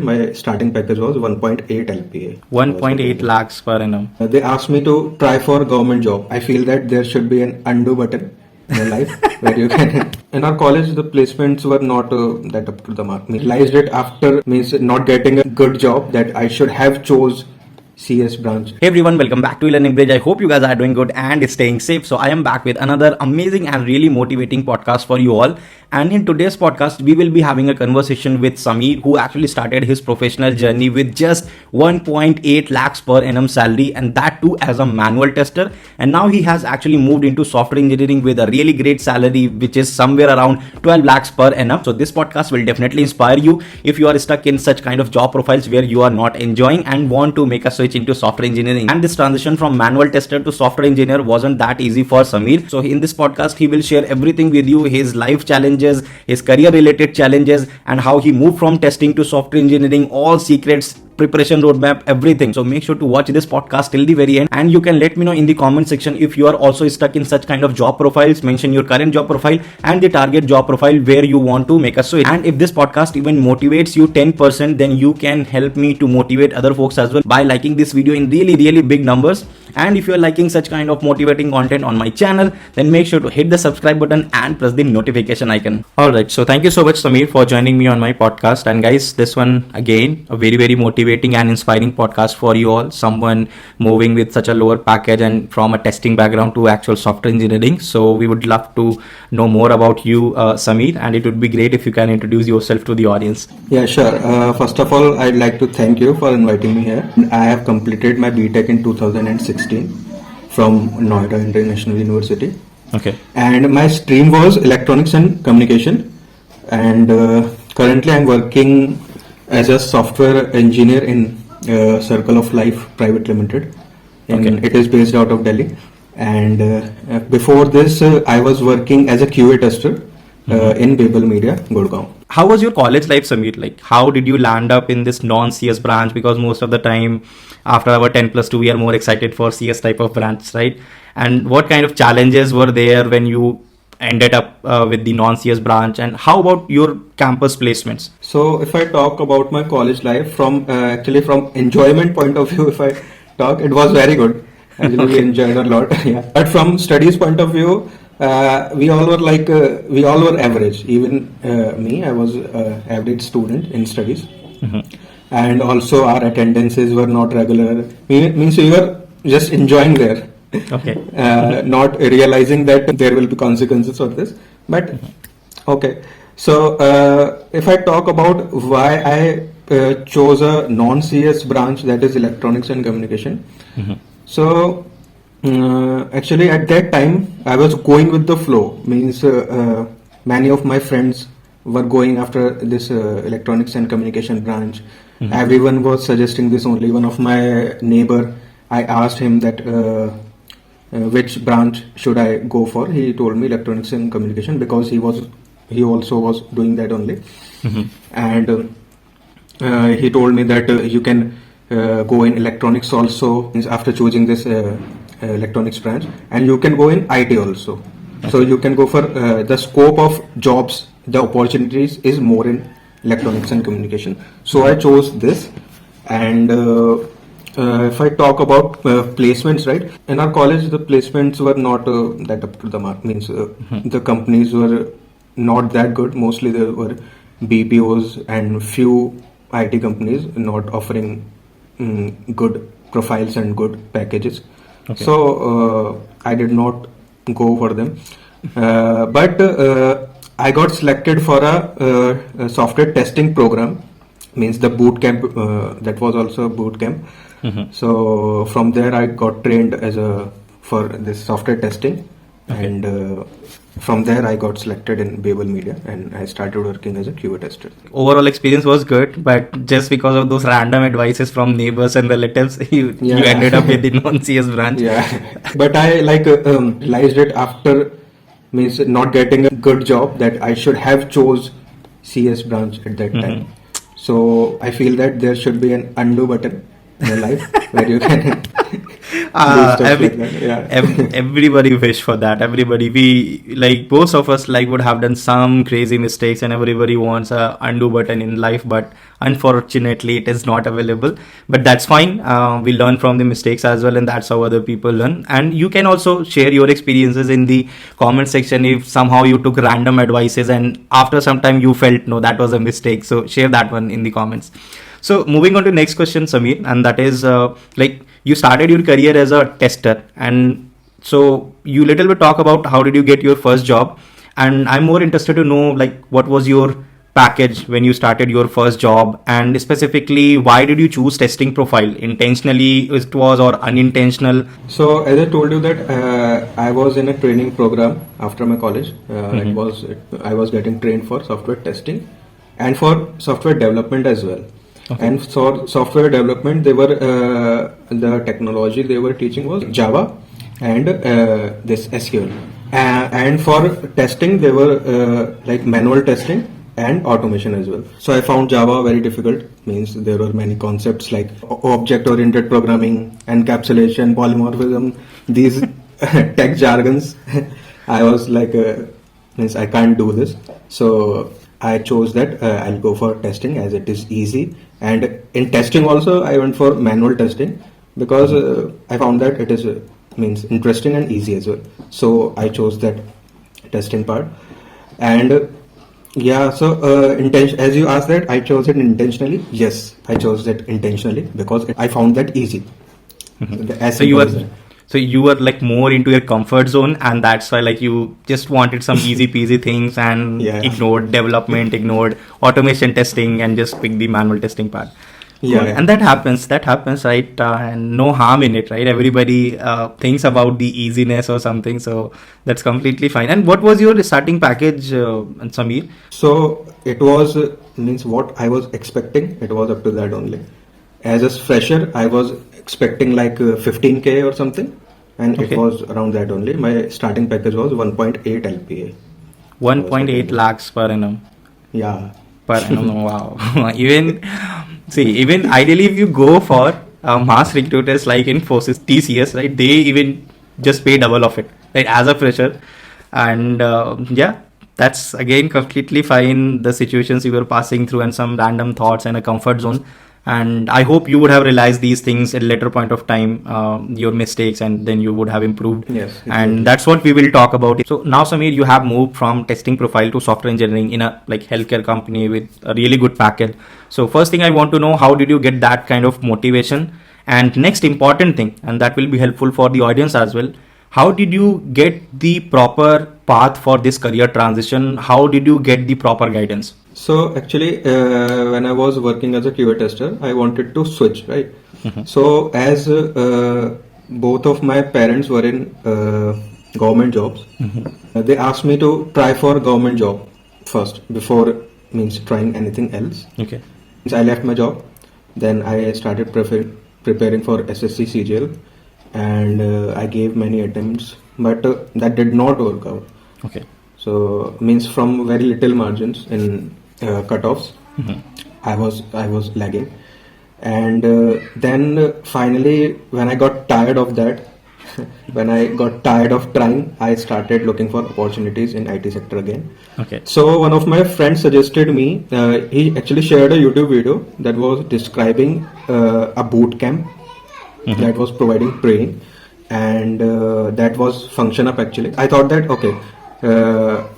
My starting package was 1.8 LPA. 1.8 lakhs per annum. They asked me to try for government job. I feel that there should be an undo button in your life where you can. In our college, the placements were not that up to the mark. I realized it after not getting a good job that I should have chose CS branch. Hey everyone, welcome back to Learning Bridge. I hope you guys are doing good and staying safe. So I am back with another amazing and really motivating podcast for you all. And in today's podcast, we will be having a conversation with Sameer, who actually started his professional journey with just 1.8 lakhs per annum salary, and that too as a manual tester. And now he has actually moved into software engineering with a really great salary, which is somewhere around 12 lakhs per annum. So this podcast will definitely inspire you if you are stuck in such kind of job profiles where you are not enjoying and want to make a switch into software engineering. And this transition from manual tester to software engineer wasn't that easy for Sameer. So in this podcast, he will share everything with you, his life challenges, his career related challenges, and how he moved from testing to software engineering, all secrets, preparation roadmap, everything. So make sure to watch this podcast till the very end, and you can let me know in the comment section if you are also stuck in such kind of job profiles. Mention your current job profile and the target job profile where you want to make a switch. And if this podcast even motivates you 10%, then you can help me to motivate other folks as well by liking this video in really big numbers. And if you are liking such kind of motivating content on my channel, then make sure to hit the subscribe button and press the notification icon. Alright, so thank you so much, Sameer, for joining me on my podcast. And guys, this one again, a very motivating and inspiring podcast for you all. Someone moving with such a lower package and from a testing background to actual software engineering. So we would love to know more about you, Sameer, and it would be great if you can introduce yourself to the audience. Yeah, sure. First of all, I'd like to thank you for inviting me here. I have completed my BTech in 2016 from Noida International University. Okay. And my stream was electronics and communication. And currently I'm working as a software engineer in Circle of Life Private Limited. And it is based out of Delhi. And before this, I was working as a QA tester in 𝗶𝗶𝗀𝗶𝗹 Media, Gurgaon. How was your college life, Sameer? Like, how did you land up in this non-CS branch? Because most of the time, after our 10+2, we are more excited for CS type of branch, right? And what kind of challenges were there when you ended up with the non-CS branch? And how about your campus placements? So if I talk about my college life from actually from enjoyment point of view, if I talk, it was very good. Actually, we enjoyed a lot. Yeah. But from studies point of view, we all were average. Even me, I was average student in studies. And also our attendances were not regular. Means we were just enjoying there. Okay. Not realizing that there will be consequences of this. But okay. So if I talk about why I chose a non-CS branch, that is electronics and communication. So actually at that time I was going with the flow. Means many of my friends were going after this electronics and communication branch. Everyone was suggesting this. Only one of my neighbor, I asked him that which branch should I go for. He told me electronics and communication because he also was doing that only. And he told me that you can go in electronics also after choosing this electronics branch, and you can go in IT also. So you can go for the scope of jobs, the opportunities is more in electronics and communication. So I chose this. And if I talk about placements, right, in our college the placements were not that up to the mark. Means the companies were not that good. Mostly there were BPOs and few IT companies not offering good profiles and good packages. So I did not go for them. But I got selected for a software testing program. Means the boot camp, that was also a boot camp. So from there I got trained for this software testing. And from there I got selected in 𝗶𝗶𝘀𝗀𝗀𝗀 Media, and I started working as a QA tester. Overall experience was good, but just because of those random advices from neighbors and relatives, you ended up with the non-CS branch. Yeah, but I realized it after not getting a good job that I should have chose CS branch at that time. So I feel that there should be an undo button in your life where you can stuff like that. Yeah. Everybody wish for that. Everybody, we like most of us like would have done some crazy mistakes, and everybody wants a undo button in life, but unfortunately it is not available. But that's fine. We learn from the mistakes as well, and that's how other people learn. And you can also share your experiences in the comment section if somehow you took random advices and after some time you felt no, that was a mistake. So share that one in the comments. So moving on to next question, Sameer, and that is like you started your career as a tester, and so you little bit talk about how did you get your first job, and I'm more interested to know like what was your package when you started your first job, and specifically why did you choose testing profile? Intentionally it was or unintentional? So as I told you that I was in a training program after my college. I was getting trained for software testing and for software development as well. Okay. And for software development, they were the technology they were teaching was Java and this SQL. And for testing, they were like manual testing and automation as well. So I found Java very difficult. Means there were many concepts like object-oriented programming, encapsulation, polymorphism, these tech jargons. I was like, means I can't do this. So I chose that I'll go for testing as it is easy. And in testing also, I went for manual testing because I found that it is means interesting and easy as well. So I chose that testing part. And yeah, so as you asked that, I chose it intentionally. Yes, I chose it intentionally because I found that easy. So you were like more into your comfort zone, and that's why like you just wanted some easy peasy things and ignored development, ignored automation testing, and just picked the manual testing part. Yeah, cool. And that happens, right? And no harm in it, right? Everybody thinks about the easiness or something, so that's completely fine. And what was your starting package, Sameer? So it was means what I was expecting. It was up to that only. As a fresher, I was expecting like 15K or something, and it was around that only. My starting package was 1.8 LPA. 1.8 lakhs per annum. Yeah. Per annum, wow. Even ideally, if you go for mass recruiters like Infosys, TCS, right? They even just pay double of it, right? As a fresher, and that's again completely fine. The situations you were passing through and some random thoughts and a comfort zone. And I hope you would have realized these things at a later point of time, your mistakes, and then you would have improved. Yes. Exactly. And that's what we will talk about. So now, Sameer, you have moved from testing profile to software engineering in a like healthcare company with a really good package. So first thing I want to know, how did you get that kind of motivation? And next important thing, and that will be helpful for the audience as well, how did you get the proper path for this career transition? How did you get the proper guidance? So actually, when I was working as a QA tester, I wanted to switch, right? So as both of my parents were in government jobs, they asked me to try for government job first before means trying anything else. Okay. So I left my job, then I started preparing for SSC CGL, and I gave many attempts, but that did not work out. Okay. So means from very little margins in cutoffs, I was lagging, and then finally when I got tired of that, when I got tired of trying, I started looking for opportunities in IT sector again. Okay. So one of my friends suggested me. He actually shared a YouTube video that was describing a boot camp that was providing training, and that was FunctionUp actually. I thought that okay,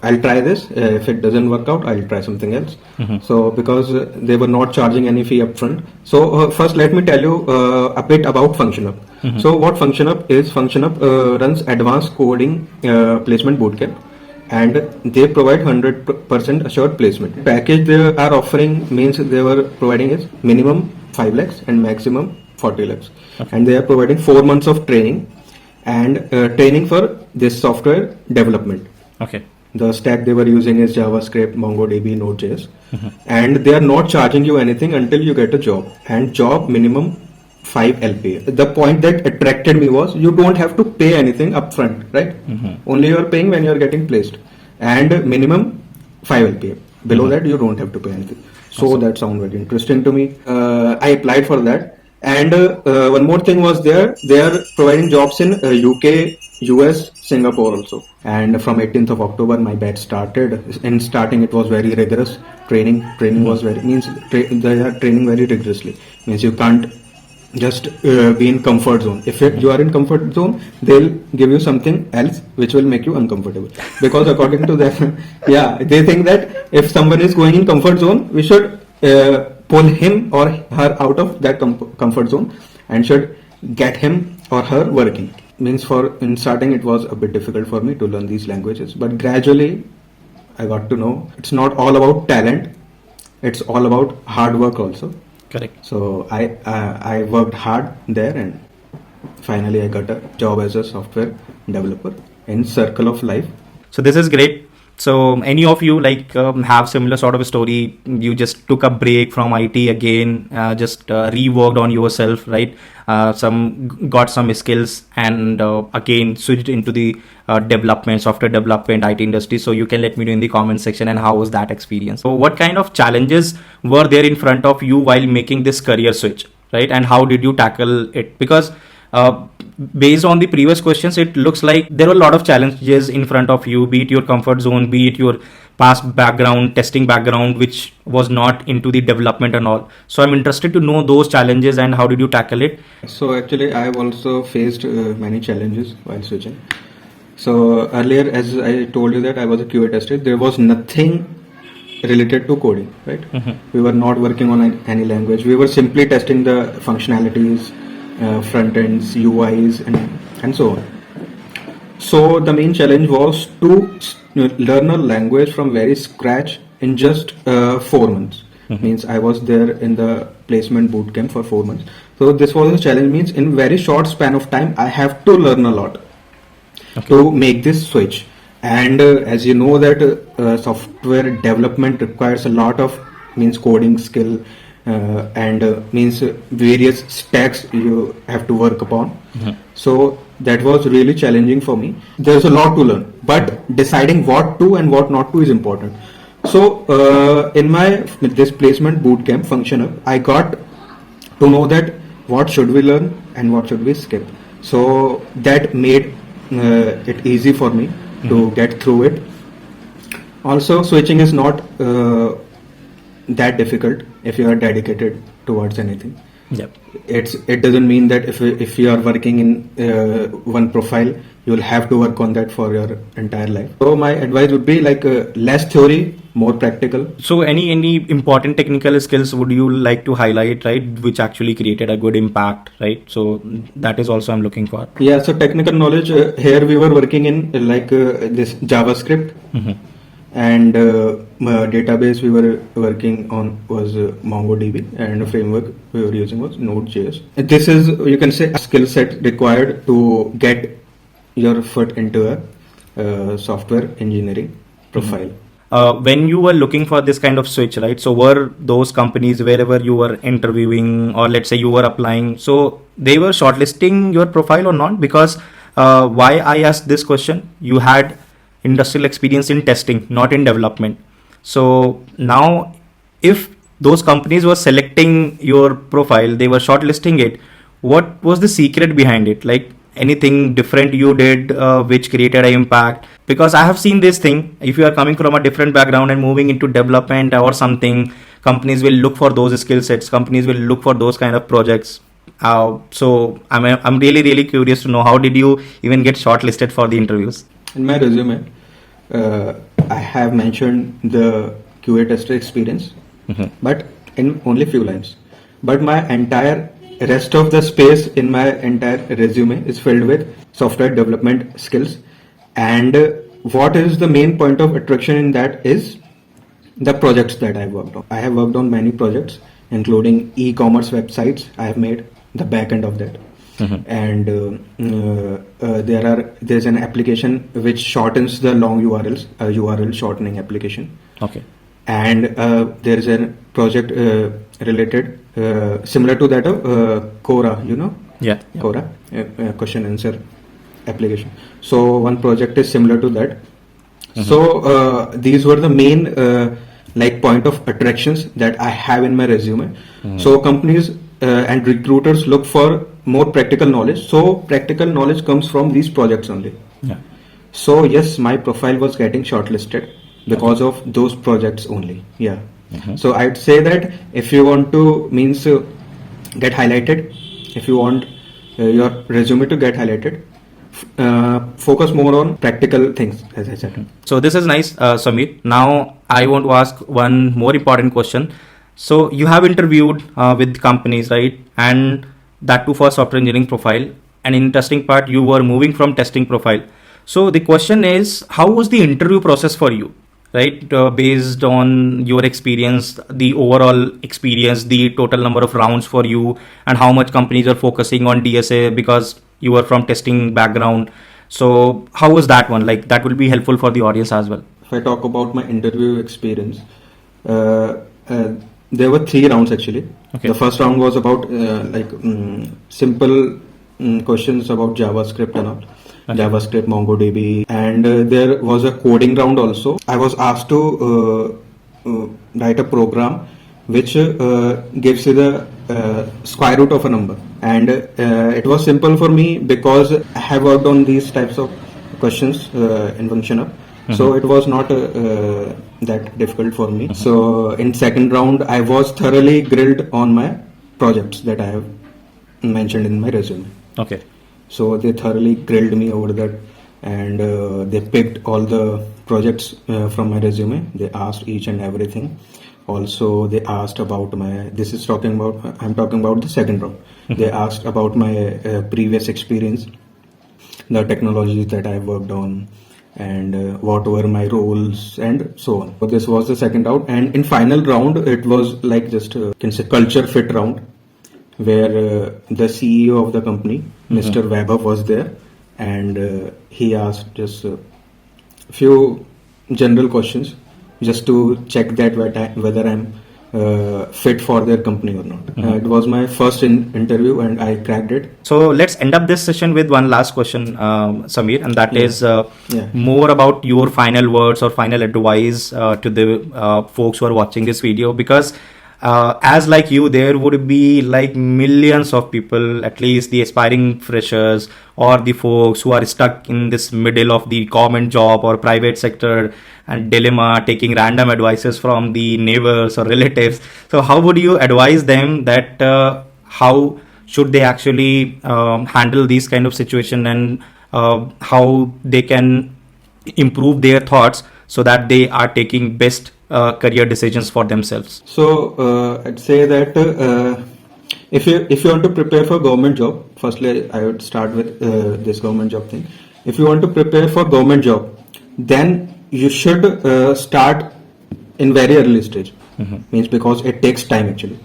I'll try this. If it doesn't work out, I'll try something else. So because they were not charging any fee upfront. So first let me tell you a bit about FunctionUp. So what FunctionUp is, FunctionUp runs advanced coding placement bootcamp, and they provide 100% assured placement. Package they are offering means they were providing is minimum 5 lakhs and maximum 40 lakhs. And they are providing 4 months of training and training for this software development. Okay. The stack they were using is JavaScript, MongoDB, Node.js, and they are not charging you anything until you get a job, and job minimum 5 LPA. The point that attracted me was you don't have to pay anything upfront, right? Only you are paying when you are getting placed, and minimum 5 LPA. Below that you don't have to pay anything. So that sounded very interesting to me. I applied for that, And one more thing was there, they are providing jobs in UK, US, Singapore also. And from 18th of October, my batch started. In starting, it was very rigorous training. Training was very, they are training very rigorously. Means you can't just be in comfort zone. If you are in comfort zone, they'll give you something else which will make you uncomfortable. Because according to them, yeah, they think that if someone is going in comfort zone, we should pull him or her out of that comfort zone and should get him or her working. Means in starting it was a bit difficult for me to learn these languages, but gradually I got to know it's not all about talent, it's all about hard work also. Correct. So I worked hard there, and finally I got a job as a software developer in circle of life. So this is great. So any of you have similar sort of a story? You just took a break from IT again, just reworked on yourself, right? Got some skills, and again switched into the software development, IT industry. So you can let me know in the comment section, and how was that experience? So what kind of challenges were there in front of you while making this career switch, right? And how did you tackle it? Because based on the previous questions, it looks like there were a lot of challenges in front of you, be it your comfort zone, be it your past background, testing background, which was not into the development and all. So I'm interested to know those challenges and how did you tackle it? So actually I have also faced many challenges while switching. So earlier, as I told you that I was a QA tester, there was nothing related to coding, right? We were not working on any language. We were simply testing the functionalities, front ends, UIs, and so on. So the main challenge was to learn a language from very scratch in just 4 months. Means I was there in the placement bootcamp for 4 months. So this was a challenge. Means in very short span of time, I have to learn a lot to make this switch. And as you know that software development requires a lot of coding skill. Means various stacks you have to work upon. So that was really challenging for me. There's a lot to learn, but deciding what to and what not to is important. So in this placement bootcamp function up, I got to know that what should we learn and what should we skip. So that made it easy for me to get through it. Also, switching is not that difficult if you are dedicated towards anything. Yep. It doesn't mean that if you are working in one profile, you will have to work on that for your entire life. So my advice would be less theory, more practical. So any important technical skills would you like to highlight, right, which actually created a good impact, right? So that is also I'm looking for. Yeah, so technical knowledge, here we were working in this JavaScript. And database we were working on was MongoDB, and the framework we were using was Node.js. This is, you can say, a skill set required to get your foot into a software engineering profile. When you were looking for this kind of switch, right? So were those companies wherever you were interviewing, or let's say you were applying, so they were shortlisting your profile or not? Because why I asked this question, you had industrial experience in testing, not in development. So now if those companies were selecting your profile, they were shortlisting it, what was the secret behind it? Like anything different you did which created an impact? Because I have seen this thing, if you are coming from a different background and moving into development or something, companies will look for those skill sets, companies will look for those kind of projects. So I'm really curious to know, how did you even get shortlisted for the interviews? In my resume, I have mentioned the QA tester experience, but in only few lines. But my entire rest of the space in my entire resume is filled with software development skills. And what is the main point of attraction in that is the projects that I worked on. I have worked on many projects, including e-commerce websites. I have made the back end of that. And there's an application which shortens the long URLs, a URL shortening application. Okay. And there is a project related similar to that of Quora, you know? Yeah. Quora, question answer application. So one project is similar to that. So these were the main point of attractions that I have in my resume. So companies and recruiters look for more practical knowledge. So practical knowledge comes from these projects only. Yeah. So yes, my profile was getting shortlisted because of those projects only. Yeah. So I'd say that if you want to get highlighted, if you want your resume to get highlighted, focus more on practical things, as I said. So this is nice, Sameer. Now I want to ask one more important question. So you have interviewed with companies, right? And that too for software engineering profile. And in testing part, you were moving from testing profile. So the question is, how was the interview process for you, right? Based on your experience, the overall experience, the total number of rounds for you, and how much companies are focusing on DSA because you were from testing background. So how was that one? Like that will be helpful for the audience as well. If I talk about my interview experience, there were 3 rounds actually. Okay. The first round was about simple questions about JavaScript and all. Okay. JavaScript, MongoDB, and there was a coding round also. I was asked to write a program which gives you the square root of a number, and it was simple for me because I have worked on these types of questions in FunctionUp. So it was not that difficult for me. So in second round, I was thoroughly grilled on my projects that I have mentioned in my resume. Okay. So they thoroughly grilled me over that, and they picked all the projects from my resume. They asked each and everything. Also, they asked about I'm talking about the second round. They asked about my previous experience, the technologies that I worked on, and what were my roles, and so on. So this was the second round, and in final round, it was like just culture fit round, where the CEO of the company, Mr. 𝗶𝗶𝗶𝗶, was there, and he asked just a few general questions just to check that whether I'm fit for their company or not. It was my first interview, and I cracked it. So let's end up this session with one last question, Sameer, and that is more about your final words or final advice to the folks who are watching this video, because as like you, there would be like millions of people, at least the aspiring freshers or the folks who are stuck in this middle of the government job or private sector and dilemma, taking random advices from the neighbors or relatives. So how would you advise them that how should they actually handle these kind of situation, and how they can improve their thoughts so that they are taking best career decisions for themselves? So I'd say that if you want to prepare for government job, firstly I would start with this government job thing. If you want to prepare for government job, then you should start in very early stage. Means because it takes time actually.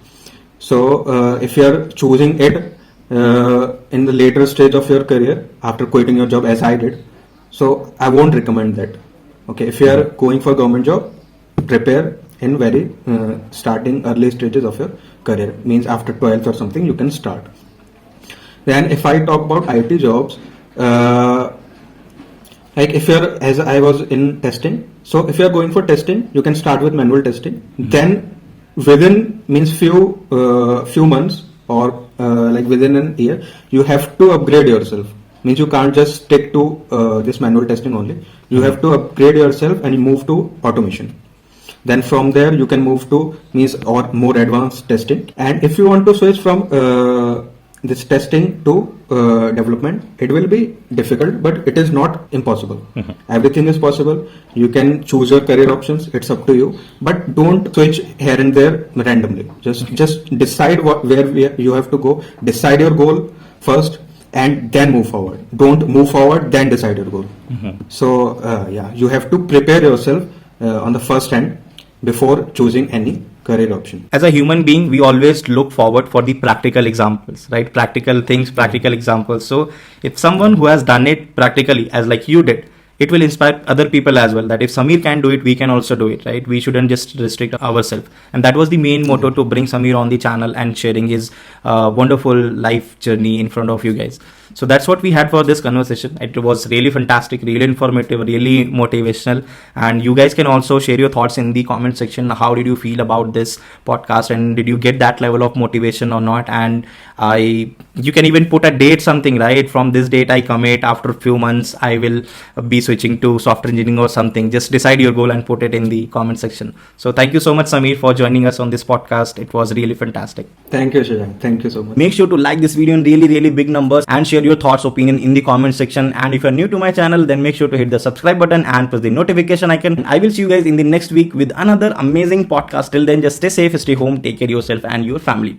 So if you are choosing it in the later stage of your career after quitting your job, as I did, so I won't recommend that. Okay, if you are going for government job, prepare in very starting early stages of your career, means after 12th or something you can start. Then if I talk about IT jobs, like if you're, as I was in testing, so if you're going for testing, you can start with manual testing. Then within few months or like within an year, you have to upgrade yourself. Means you can't just stick to this manual testing only. You have to upgrade yourself and move to automation. Then from there you can move to or more advanced testing. And if you want to switch from this testing to development, it will be difficult, but it is not impossible. Everything is possible. You can choose your career options. It's up to you, but don't switch here and there randomly. Just decide where you have to go. Decide your goal first, and then move forward. Don't move forward, then decide your goal. So you have to prepare yourself on the first hand before choosing any career option. As a human being, we always look forward for the practical examples, right? Practical things, practical examples. So if someone who has done it practically, as like you did, it will inspire other people as well, that if Sameer can do it, we can also do it, right? We shouldn't just restrict ourselves. And that was the main motto to bring Sameer on the channel and sharing his wonderful life journey in front of you guys. So that's what we had for this conversation. It was really fantastic, really informative, really motivational. And you guys can also share your thoughts in the comment section. How did you feel about this podcast, and did you get that level of motivation or not? And you can even put a date, something, right? From this date I commit, after a few months I will be switching to software engineering or something. Just decide your goal and put it in the comment section. So thank you so much, Sameer, for joining us on this podcast. It was really fantastic. Thank you, Shashank. Thank you so much. Make sure to like this video in really big numbers and share your thoughts, opinion in the comment section. And if you're new to my channel, then make sure to hit the subscribe button and press the notification icon. I will see you guys in the next week with another amazing podcast. Till then, just stay safe, stay home, take care of yourself and your family too.